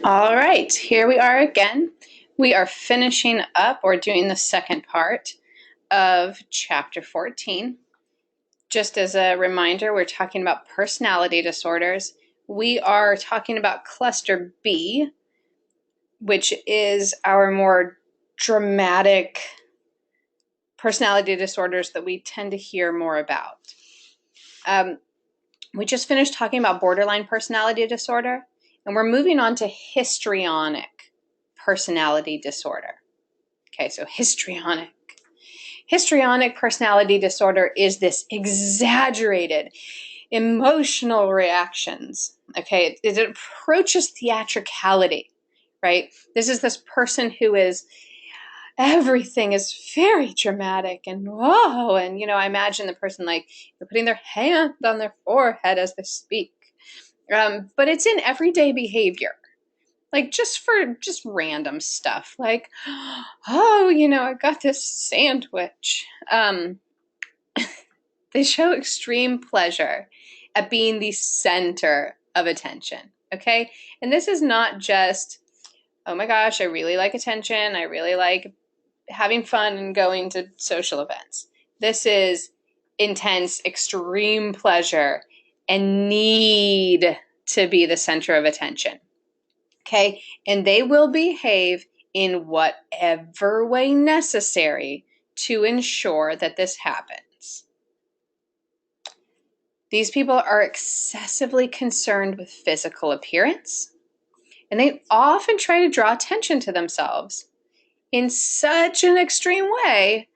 All right, here we are again. We are finishing up or doing the second part of chapter 14. Just as a reminder, we're talking about personality disorders. We are talking about cluster B, which is our more dramatic personality disorders that we tend to hear more about. We just finished talking about borderline personality disorder, and we're moving on to histrionic personality disorder. Okay, so histrionic. Histrionic personality disorder is this exaggerated emotional reactions. Okay, it approaches theatricality, right? This is this person who is, everything is very dramatic and whoa, and I imagine the person like putting their hand on their forehead as they speak. But it's in everyday behavior, like just random stuff, like, oh, I got this sandwich. They show extreme pleasure at being the center of attention. Okay, and this is not just, oh my gosh, I really like attention, I really like having fun and going to social events. This is intense, extreme pleasure and need to be the center of attention. Okay, and they will behave in whatever way necessary to ensure that this happens. These people are excessively concerned with physical appearance, and they often try to draw attention to themselves in such an extreme way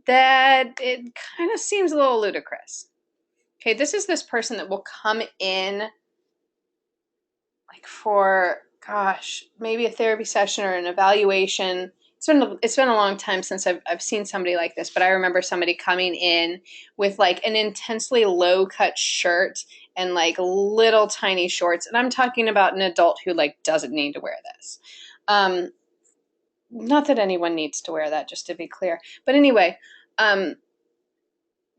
that it kind of seems a little ludicrous. Okay, this is this person that will come in like for, gosh, maybe a therapy session or an evaluation. It's been a long time since I've seen somebody like this, but I remember somebody coming in with like an intensely low cut shirt and like little tiny shorts. And I'm talking about an adult who like doesn't need to wear this. Not that anyone needs to wear that, just to be clear. But anyway, and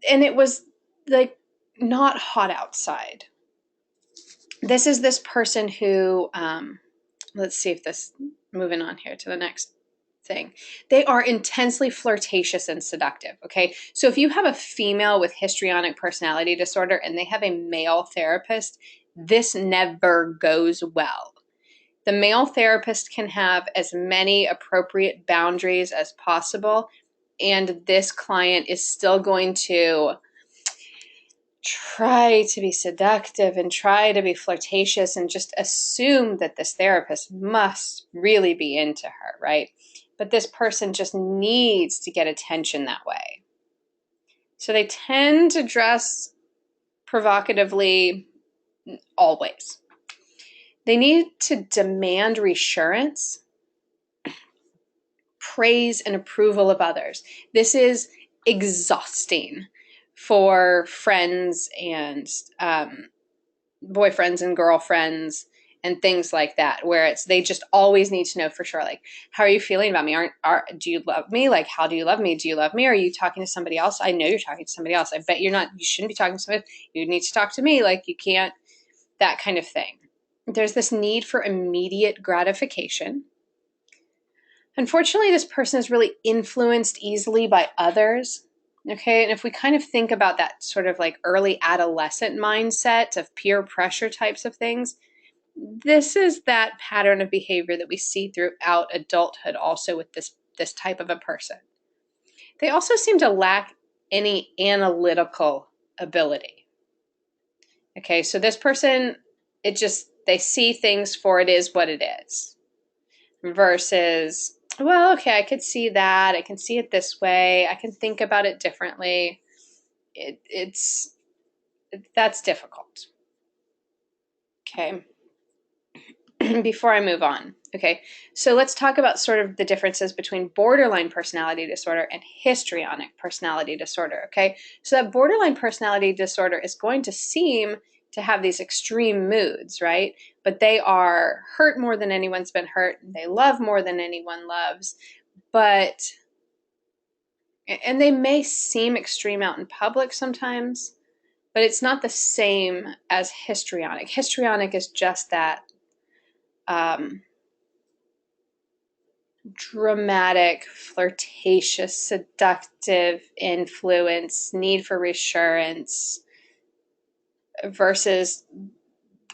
it was like not hot outside. This is this person who, let's see if this, moving on here to the next thing. They are intensely flirtatious and seductive, okay? So if you have a female with histrionic personality disorder and they have a male therapist, this never goes well. The male therapist can have as many appropriate boundaries as possible, and this client is still going to try to be seductive and try to be flirtatious and just assume that this therapist must really be into her, right? But this person just needs to get attention that way. So they tend to dress provocatively always. They need to demand reassurance, praise, and approval of others. This is exhausting for friends and boyfriends and girlfriends and things like that, where they just always need to know for sure, like, how are you feeling about me? Do you love me? Like, how do you love me? Do you love me? Are you talking to somebody else? I know you're talking to somebody else. I bet you're not. You shouldn't be talking to somebody. You need to talk to me. Like, you can't, that kind of thing. There's this need for immediate gratification. Unfortunately, this person is really influenced easily by others. Okay, and if we kind of think about that sort of like early adolescent mindset of peer pressure types of things, this is that pattern of behavior that we see throughout adulthood also with this type of a person. They also seem to lack any analytical ability. Okay, so this person, they see things for it is what it is, versus, well, okay, I could see that. I can see it this way. I can think about it differently. That's difficult. Okay. Before I move on. Okay, so let's talk about sort of the differences between borderline personality disorder and histrionic personality disorder. Okay, so that borderline personality disorder is going to seem to have these extreme moods, right? But they are hurt more than anyone's been hurt. They love more than anyone loves. And they may seem extreme out in public sometimes, but it's not the same as histrionic. Histrionic is just that dramatic, flirtatious, seductive influence, need for reassurance, versus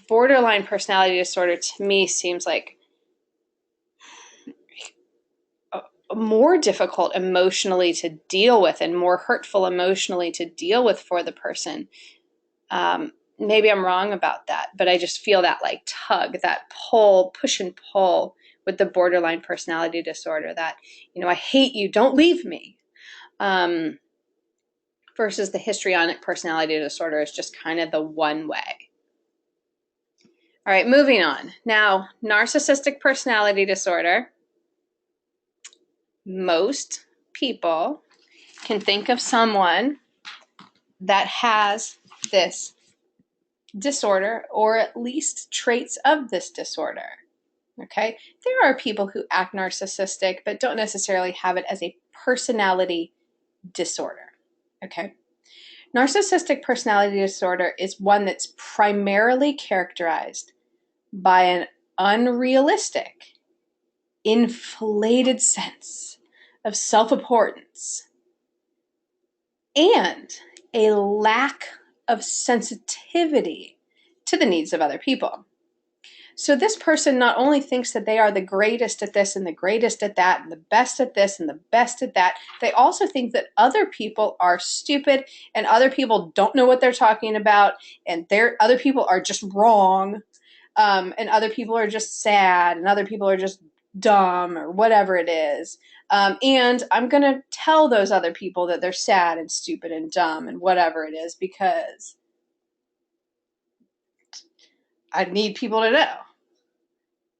borderline personality disorder to me seems like more difficult emotionally to deal with and more hurtful emotionally to deal with for the person. Maybe I'm wrong about that, but I just feel that like tug, that pull, push and pull with the borderline personality disorder, that, I hate you, don't leave me. Versus the histrionic personality disorder is just kind of the one way. All right, moving on. Now, narcissistic personality disorder. Most people can think of someone that has this disorder, or at least traits of this disorder. Okay? There are people who act narcissistic but don't necessarily have it as a personality disorder. Okay? Narcissistic personality disorder is one that's primarily characterized by an unrealistic, inflated sense of self-importance and a lack of sensitivity to the needs of other people. So this person not only thinks that they are the greatest at this and the greatest at that and the best at this and the best at that, they also think that other people are stupid and other people don't know what they're talking about and other people are just wrong, and other people are just sad and other people are just dumb or whatever it is. And I'm going to tell those other people that they're sad and stupid and dumb and whatever it is because I need people to know.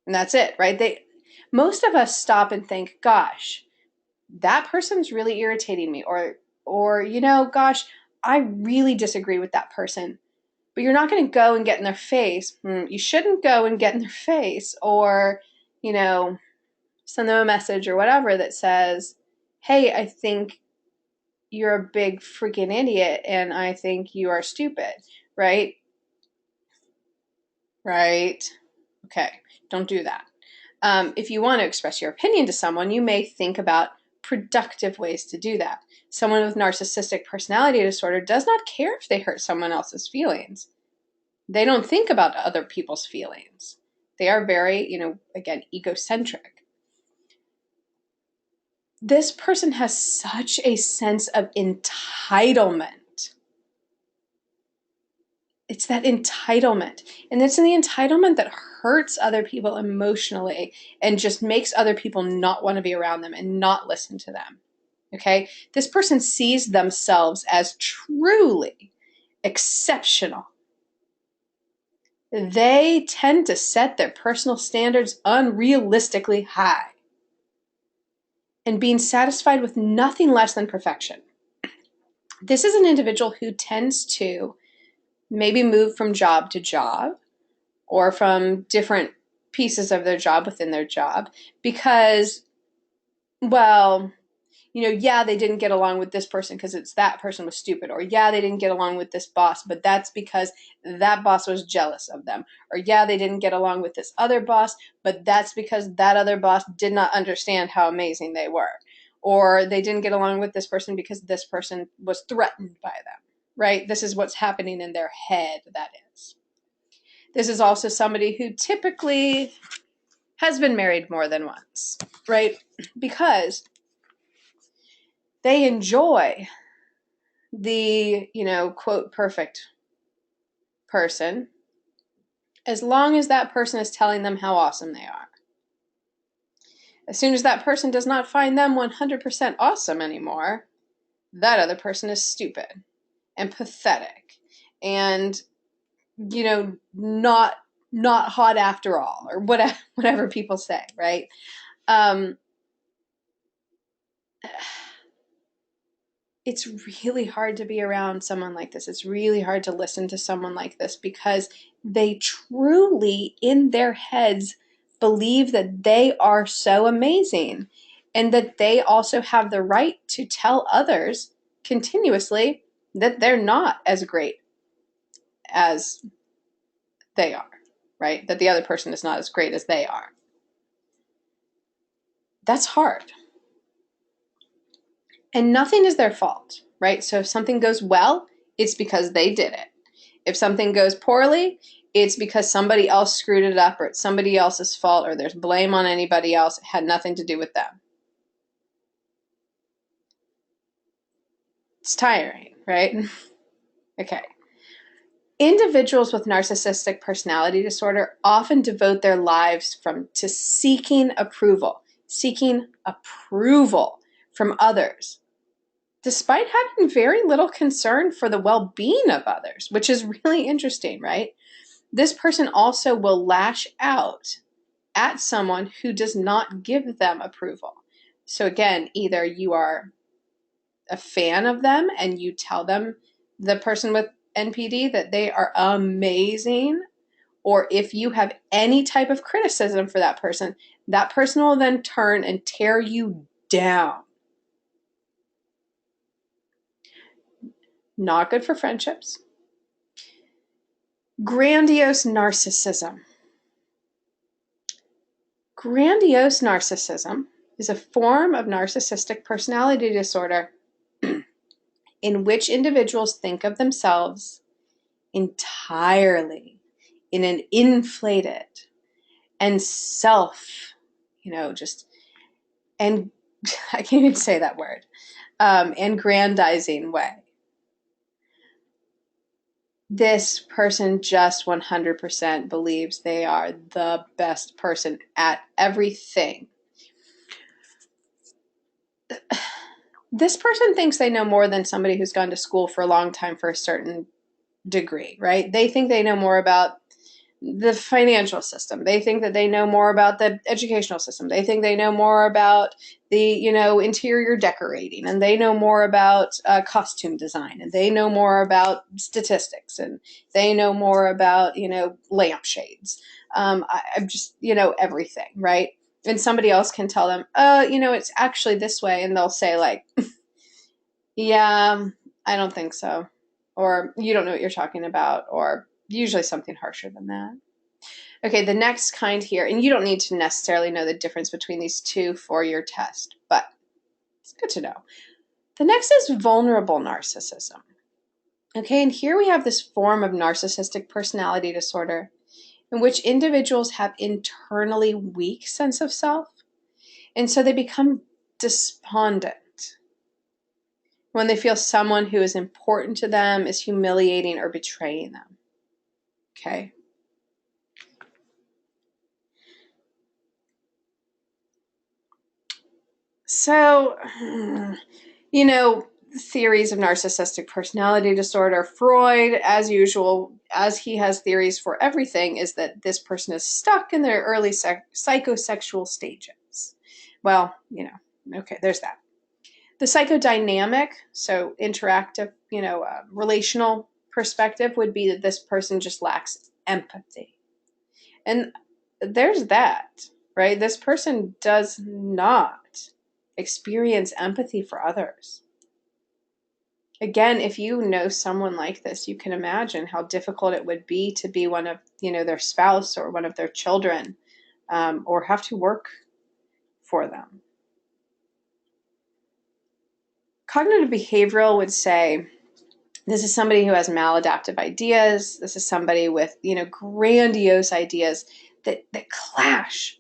And that's it, right? Most of us stop and think, gosh, that person's really irritating me. Or gosh, I really disagree with that person. But you're not going to go and get in their face. You shouldn't go and get in their face. Or, send them a message or whatever that says, hey, I think you're a big freaking idiot and I think you are stupid, right? Right. Okay. Don't do that. If you want to express your opinion to someone, you may think about productive ways to do that. Someone with narcissistic personality disorder does not care if they hurt someone else's feelings. They don't think about other people's feelings. They are very, again, egocentric. This person has such a sense of entitlement. It's that entitlement. And it's the entitlement that hurts other people emotionally and just makes other people not want to be around them and not listen to them. Okay? This person sees themselves as truly exceptional. They tend to set their personal standards unrealistically high and being satisfied with nothing less than perfection. This is an individual who tends to maybe move from job to job or from different pieces of their job within their job because, they didn't get along with this person because that person was stupid. Or they didn't get along with this boss, but that's because that boss was jealous of them. Or they didn't get along with this other boss, but that's because that other boss did not understand how amazing they were. Or they didn't get along with this person because this person was threatened by them, right? This is what's happening in their head, that is. This is also somebody who typically has been married more than once, right? Because they enjoy the, quote, perfect person as long as that person is telling them how awesome they are. As soon as that person does not find them 100% awesome anymore, that other person is stupid and pathetic and, not hot after all, or whatever people say, right? It's really hard to be around someone like this. It's really hard to listen to someone like this because they truly, in their heads, believe that they are so amazing and that they also have the right to tell others continuously that they're not as great as they are, right? That the other person is not as great as they are. That's hard. And nothing is their fault, right? So if something goes well, it's because they did it. If something goes poorly, it's because somebody else screwed it up, or it's somebody else's fault, or there's blame on anybody else. It had nothing to do with them. It's tiring, right? Okay. Individuals with narcissistic personality disorder often devote their lives to seeking approval from others, despite having very little concern for the well-being of others, which is really interesting, right? This person also will lash out at someone who does not give them approval. So again, either you are a fan of them and you tell them, the person with NPD, that they are amazing, or if you have any type of criticism for that person will then turn and tear you down. Not good for friendships. Grandiose narcissism. Grandiose narcissism is a form of narcissistic personality disorder in which individuals think of themselves entirely in an inflated and and I can't even say that word, aggrandizing way. This person just 100% believes they are the best person at everything. This person thinks they know more than somebody who's gone to school for a long time for a certain degree, right? They think they know more about the financial system. They think that they know more about the educational system. They think they know more about the, interior decorating, and they know more about costume design, and they know more about statistics, and they know more about, lampshades. I'm just, everything, right? And somebody else can tell them, it's actually this way. And they'll say like, yeah, I don't think so. Or you don't know what you're talking about, or usually something harsher than that. Okay, the next kind here, and you don't need to necessarily know the difference between these two for your test, but it's good to know. The next is vulnerable narcissism. Okay, and here we have this form of narcissistic personality disorder in which individuals have internally weak sense of self, and so they become despondent when they feel someone who is important to them is humiliating or betraying them. Okay. So, theories of narcissistic personality disorder. Freud, as usual, as he has theories for everything, is that this person is stuck in their early psychosexual stages. Well, okay, there's that. The psychodynamic, so interactive, relational perspective would be that this person just lacks empathy. And there's that, right? This person does not experience empathy for others. Again, if you know someone like this, you can imagine how difficult it would be to be one of, their spouse or one of their children, or have to work for them. Cognitive behavioral would say, this is somebody who has maladaptive ideas. This is somebody with, grandiose ideas that clash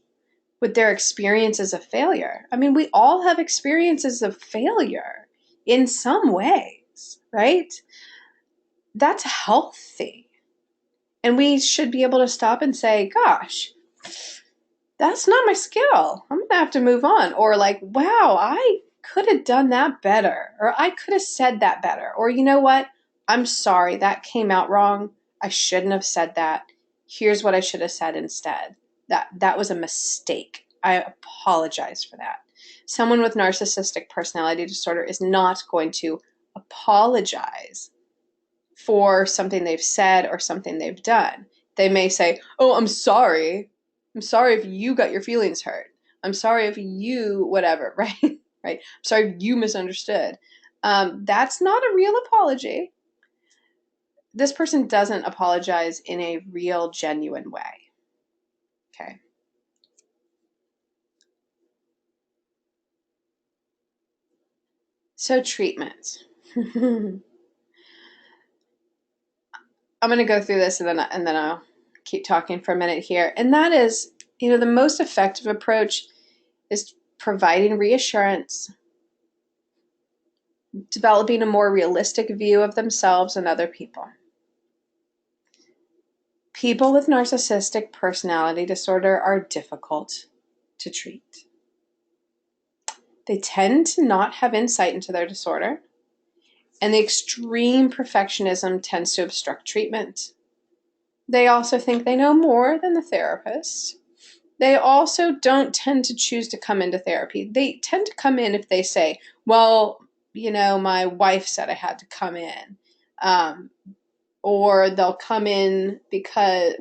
with their experiences of failure. I mean, we all have experiences of failure in some ways, right? That's healthy. And we should be able to stop and say, gosh, that's not my skill. I'm going to have to move on. Or like, wow, I could have done that better. Or I could have said that better. Or you know what? I'm sorry, that came out wrong. I shouldn't have said that. Here's what I should have said instead. That was a mistake. I apologize for that. Someone with narcissistic personality disorder is not going to apologize for something they've said or something they've done. They may say, oh, I'm sorry. I'm sorry if you got your feelings hurt. I'm sorry if you whatever, right? Right? I'm sorry if you misunderstood. That's not a real apology. This person doesn't apologize in a real, genuine way. Okay. So treatments. I'm going to go through this and then I'll keep talking for a minute here. And that is, the most effective approach is providing reassurance, developing a more realistic view of themselves and other people. People with narcissistic personality disorder are difficult to treat. They tend to not have insight into their disorder, and the extreme perfectionism tends to obstruct treatment. They also think they know more than the therapist. They also don't tend to choose to come into therapy. They tend to come in if they say, well, my wife said I had to come in. Or they'll come in because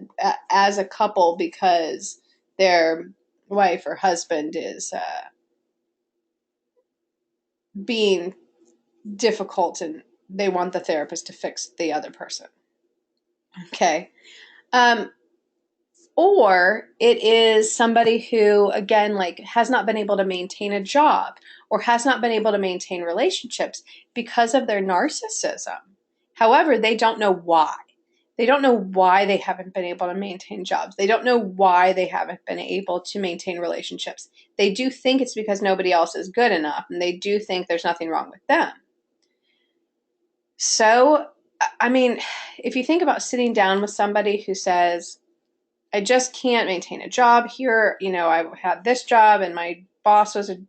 as a couple because their wife or husband is being difficult and they want the therapist to fix the other person. Okay. Or it is somebody who, again, has not been able to maintain a job or has not been able to maintain relationships because of their narcissism. However, they don't know why. They don't know why they haven't been able to maintain jobs. They don't know why they haven't been able to maintain relationships. They do think it's because nobody else is good enough, and they do think there's nothing wrong with them. So, if you think about sitting down with somebody who says, I just can't maintain a job here. I had this job and my boss was an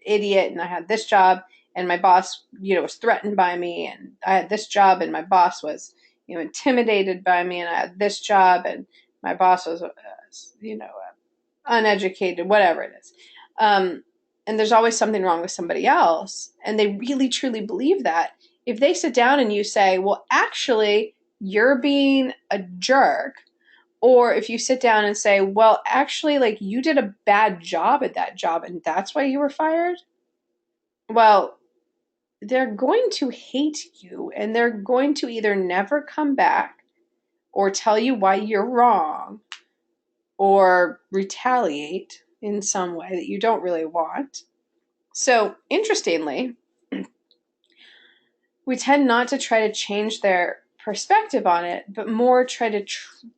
idiot, and I had this job and my boss, was threatened by me, and I had this job and my boss was, intimidated by me, and I had this job and my boss was, uneducated, whatever it is. And there's always something wrong with somebody else. And they really, truly believe that. If they sit down and you say, well, actually, you're being a jerk. Or if you sit down and say, well, actually, you did a bad job at that job and that's why you were fired. Well, they're going to hate you and they're going to either never come back or tell you why you're wrong or retaliate in some way that you don't really want. So, interestingly, we tend not to try to change their perspective on it, but more try to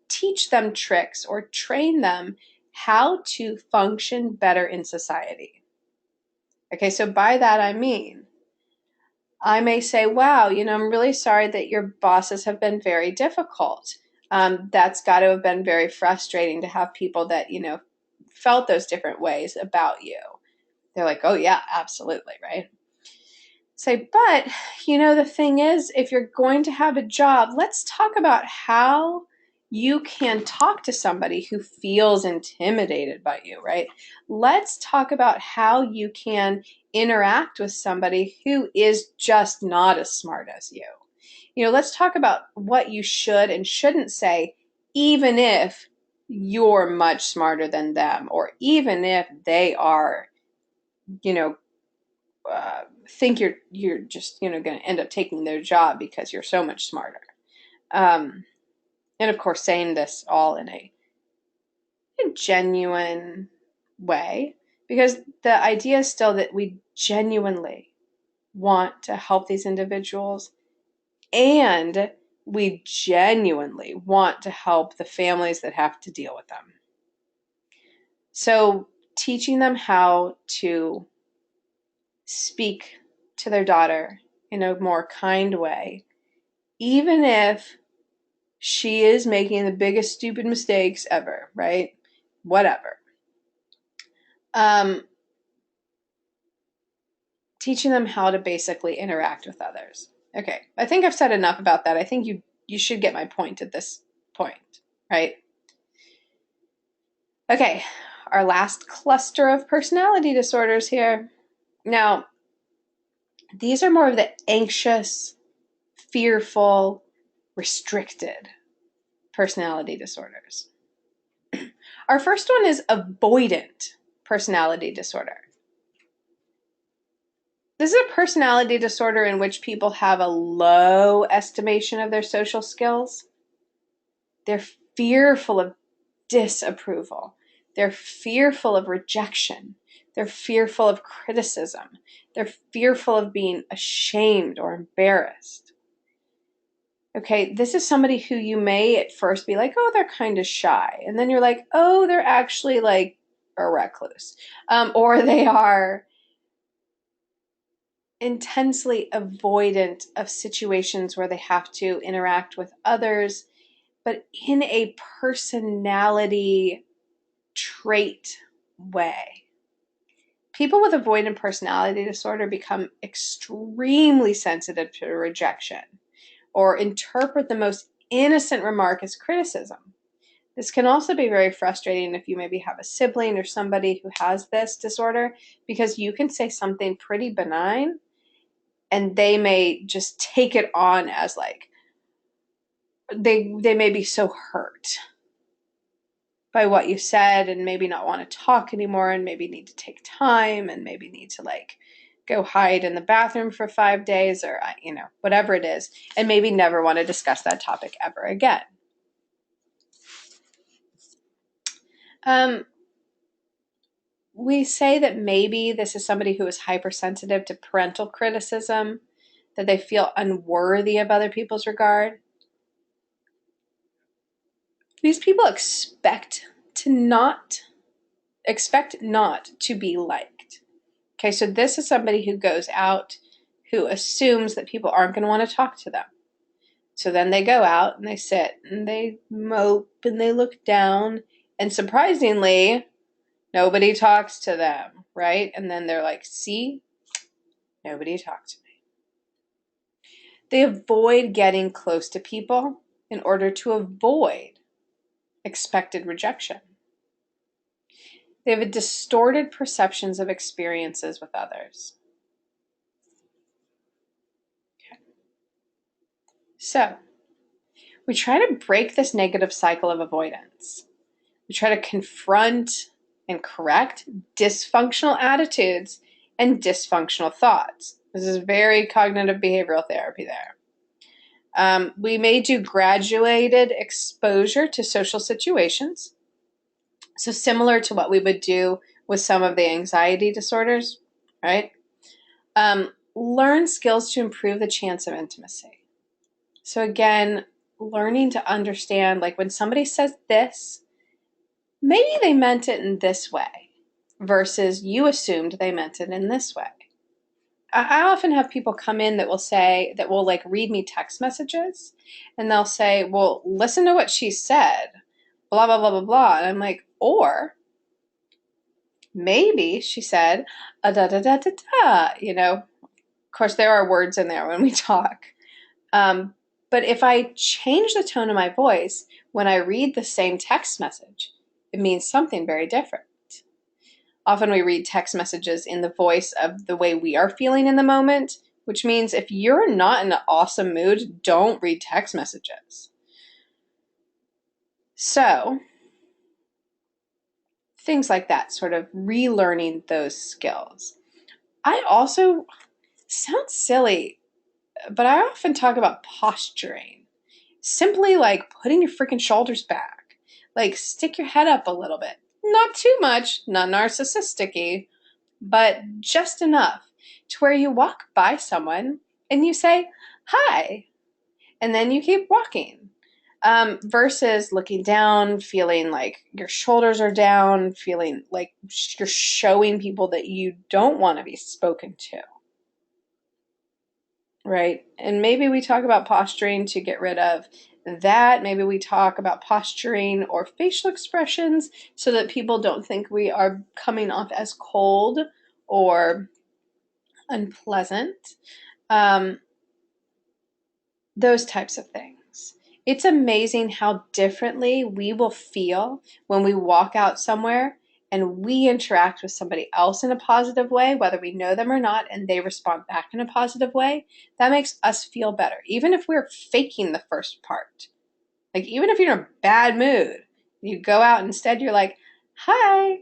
teach them tricks or train them how to function better in society. Okay, so by that I mean, I may say, wow, I'm really sorry that your bosses have been very difficult. That's got to have been very frustrating to have people that, felt those different ways about you. They're like, oh yeah, absolutely, right? Say, but, the thing is, if you're going to have a job, let's talk about how you can talk to somebody who feels intimidated by you, right? Let's talk about how you can interact with somebody who is just not as smart as you. Let's talk about what you should and shouldn't say, even if you're much smarter than them, or even if they are, think you're just going to end up taking their job because you're so much smarter. And of course, saying this all in a genuine way, because the idea is still that we genuinely want to help these individuals, and we genuinely want to help the families that have to deal with them. So teaching them how to speak to their daughter in a more kind way, even if she is making the biggest stupid mistakes ever, right? Whatever. Teaching them how to basically interact with others. Okay, I think I've said enough about that. I think you should get my point at this point, right? Okay, our last cluster of personality disorders here. Now, these are more of the anxious, fearful, restricted personality disorders. Our first one is avoidant personality disorder. This is a personality disorder in which people have a low estimation of their social skills. They're fearful of disapproval. They're fearful of rejection. They're fearful of criticism. They're fearful of being ashamed or embarrassed. Okay, this is somebody who you may at first be like, oh, they're kind of shy. And then you're like, oh, they're actually like a recluse. Or they are intensely avoidant of situations where they have to interact with others, but in a personality trait way. People with avoidant personality disorder become extremely sensitive to rejection or interpret the most innocent remark as criticism. This can also be very frustrating if you maybe have a sibling or somebody who has this disorder, because you can say something pretty benign and they may just take it on as like, they may be so hurt by what you said and maybe not want to talk anymore and maybe need to take time and maybe need to like go hide in the bathroom for 5 days or, whatever it is, and maybe never want to discuss that topic ever again. We say that maybe this is somebody who is hypersensitive to parental criticism, that they feel unworthy of other people's regard. These people expect not to be liked. Okay, so this is somebody who goes out, who assumes that people aren't going to want to talk to them. So then they go out and they sit and they mope and they look down, and surprisingly, nobody talks to them, right? And then they're like, see, nobody talked to me. They avoid getting close to people in order to avoid expected rejection. They have a distorted perceptions of experiences with others. Okay. So, we try to break this negative cycle of avoidance. We try to confront and correct dysfunctional attitudes and dysfunctional thoughts. This is very cognitive behavioral therapy there. We may do graduated exposure to social situations. So similar to what we would do with some of the anxiety disorders, right? Learn skills to improve the chance of intimacy. So again, learning to understand, like when somebody says this, maybe they meant it in this way versus you assumed they meant it in this way. I often have people come in that will like read me text messages and they'll say, well, listen to what she said, blah, blah, blah, blah, blah. And I'm like, or maybe she said, da, da, da, da, da. Of course, there are words in there when we talk. But if I change the tone of my voice when I read the same text message, it means something very different. Often we read text messages in the voice of the way we are feeling in the moment, which means if you're not in an awesome mood, don't read text messages. So, things like that, sort of relearning those skills. I also, sounds silly, but I often talk about posturing. Simply like putting your freaking shoulders back. Like stick your head up a little bit. Not too much, not narcissistic-y, but just enough to where you walk by someone and you say, hi, and then you keep walking. Versus looking down, feeling like your shoulders are down, feeling like you're showing people that you don't want to be spoken to. Right? And maybe we talk about posturing to get rid of that. Maybe we talk about posturing or facial expressions so that people don't think we are coming off as cold or unpleasant. Those types of things. It's amazing how differently we will feel when we walk out somewhere and we interact with somebody else in a positive way, whether we know them or not, and they respond back in a positive way. That makes us feel better, even if we're faking the first part. Like, even if you're in a bad mood, you go out instead, you're like, hi.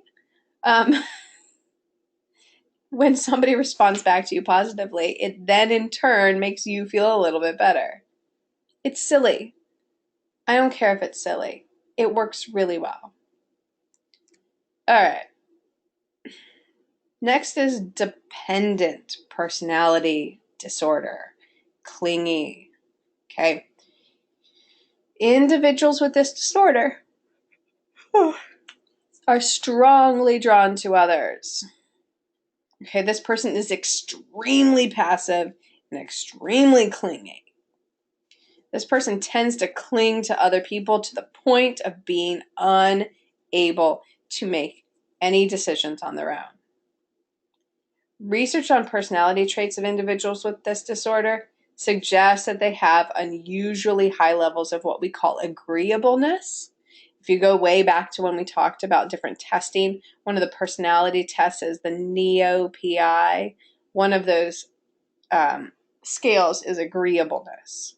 When somebody responds back to you positively, it then in turn makes you feel a little bit better. It's silly. I don't care if it's silly. It works really well. All right. Next is dependent personality disorder, clingy. Okay. Individuals with this disorder are strongly drawn to others. Okay, this person is extremely passive and extremely clingy. This person tends to cling to other people to the point of being unable to make any decisions on their own. Research on personality traits of individuals with this disorder suggests that they have unusually high levels of what we call agreeableness. If you go way back to when we talked about different testing, one of the personality tests is the NEO-PI. One of those scales is agreeableness.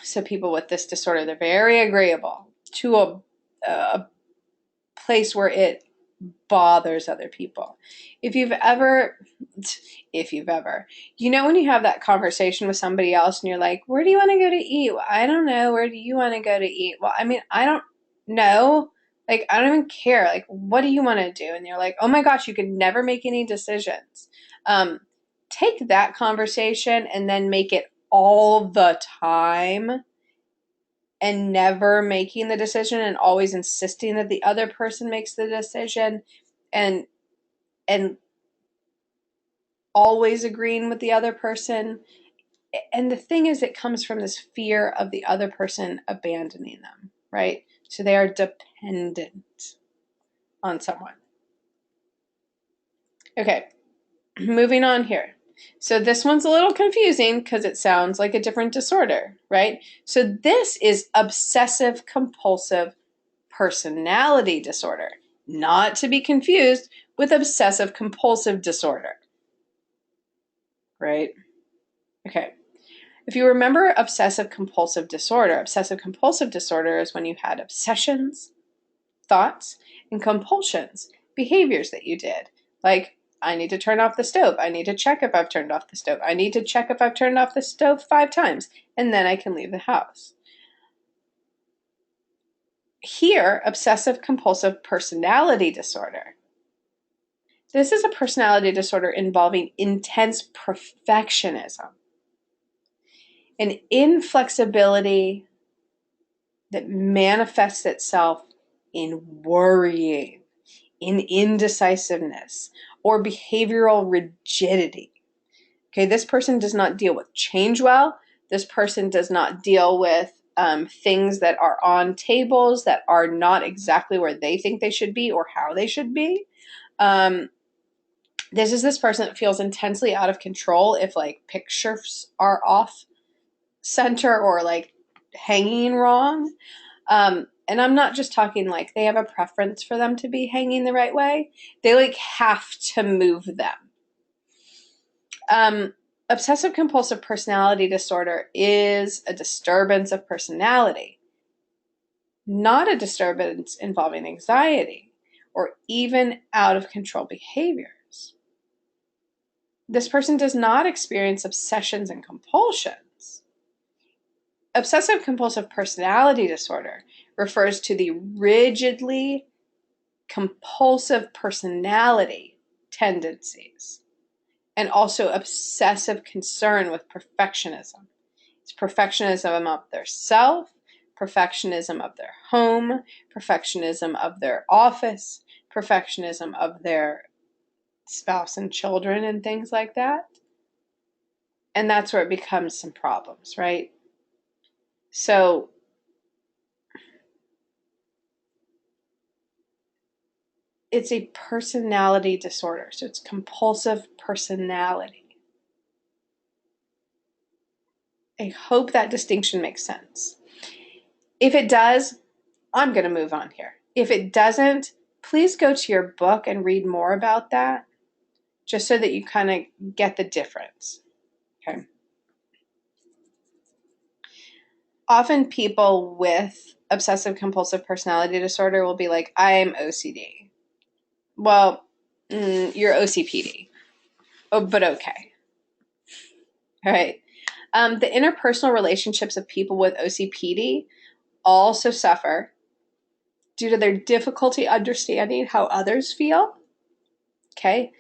So people with this disorder, they're very agreeable to a place where it bothers other people. If you've ever, you know when you have that conversation with somebody else and you're like, where do you want to go to eat? Well, I don't know. Where do you want to go to eat? Well, I mean, I don't know. Like, I don't even care. Like, what do you want to do? And you're like, oh my gosh, you could never make any decisions. Take that conversation and then make it all the time and never making the decision and always insisting that the other person makes the decision and always agreeing with the other person. And the thing is, it comes from this fear of the other person abandoning them, right? So they are dependent on someone. Okay, moving on here. So this one's a little confusing because it sounds like a different disorder, right? So this is obsessive compulsive personality disorder, not to be confused with obsessive compulsive disorder, right? Okay. If you remember obsessive compulsive disorder is when you had obsessions, thoughts, and compulsions, behaviors that you did, like I need to turn off the stove. I need to check if I've turned off the stove. I need to check if I've turned off the stove 5 times, and then I can leave the house. Here, obsessive compulsive personality disorder. This is a personality disorder involving intense perfectionism, an inflexibility that manifests itself in worrying, in indecisiveness, or behavioral rigidity. Okay, this person does not deal with change well. This person does not deal with things that are on tables that are not exactly where they think they should be or how they should be. This is this person that feels intensely out of control if like pictures are off center or like hanging wrong. And I'm not just talking like they have a preference for them to be hanging the right way. They like have to move them. Obsessive compulsive personality disorder is a disturbance of personality, not a disturbance involving anxiety or even out of control behaviors. This person does not experience obsessions and compulsions. Obsessive compulsive personality disorder refers to the rigidly compulsive personality tendencies and also obsessive concern with perfectionism. It's perfectionism of their self, perfectionism of their home, perfectionism of their office, perfectionism of their spouse and children and things like that. And that's where it becomes some problems, right? So it's a personality disorder. So it's compulsive personality. I hope that distinction makes sense. If it does, I'm going to move on here. If it doesn't, please go to your book and read more about that, just so that you kind of get the difference. Okay. Often people with obsessive compulsive personality disorder will be like, I'm OCD. Well, you're OCPD. Oh, but okay. All right. The interpersonal relationships of people with OCPD also suffer due to their difficulty understanding how others feel. Okay,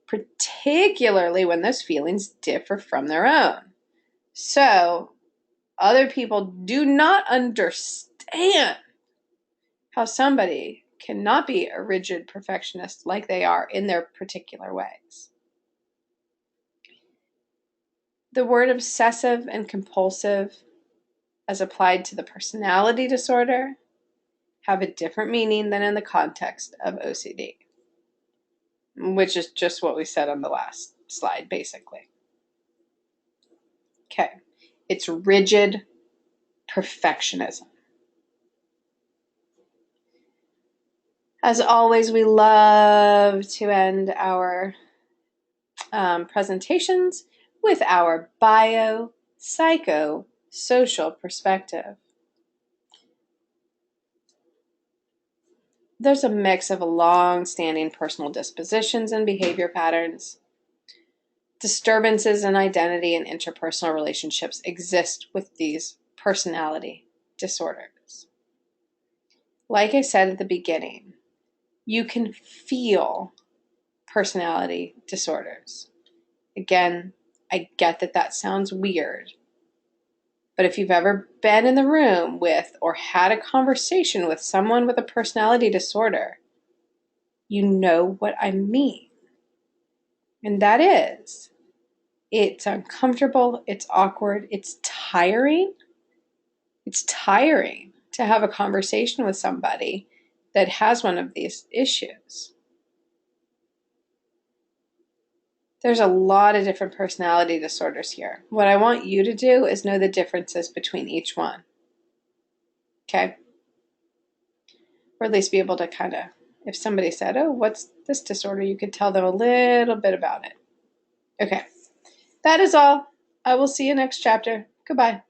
particularly when those feelings differ from their own. So, other people do not understand how somebody cannot be a rigid perfectionist like they are in their particular ways. The word obsessive and compulsive, as applied to the personality disorder, have a different meaning than in the context of OCD, which is just what we said on the last slide, basically. Okay, it's rigid perfectionism. As always, we love to end our presentations with our biopsychosocial perspective. There's a mix of long-standing personal dispositions and behavior patterns. Disturbances in identity and interpersonal relationships exist with these personality disorders. Like I said at the beginning, you can feel personality disorders. Again, I get that that sounds weird, but if you've ever been in the room with or had a conversation with someone with a personality disorder, you know what I mean. And that is, it's uncomfortable, it's awkward, it's tiring. It's tiring to have a conversation with somebody that has one of these issues. There's a lot of different personality disorders here. What I want you to do is know the differences between each one. Okay? Or at least be able to kind of, if somebody said, oh, what's this disorder? You could tell them a little bit about it. Okay. That is all. I will see you next chapter. Goodbye.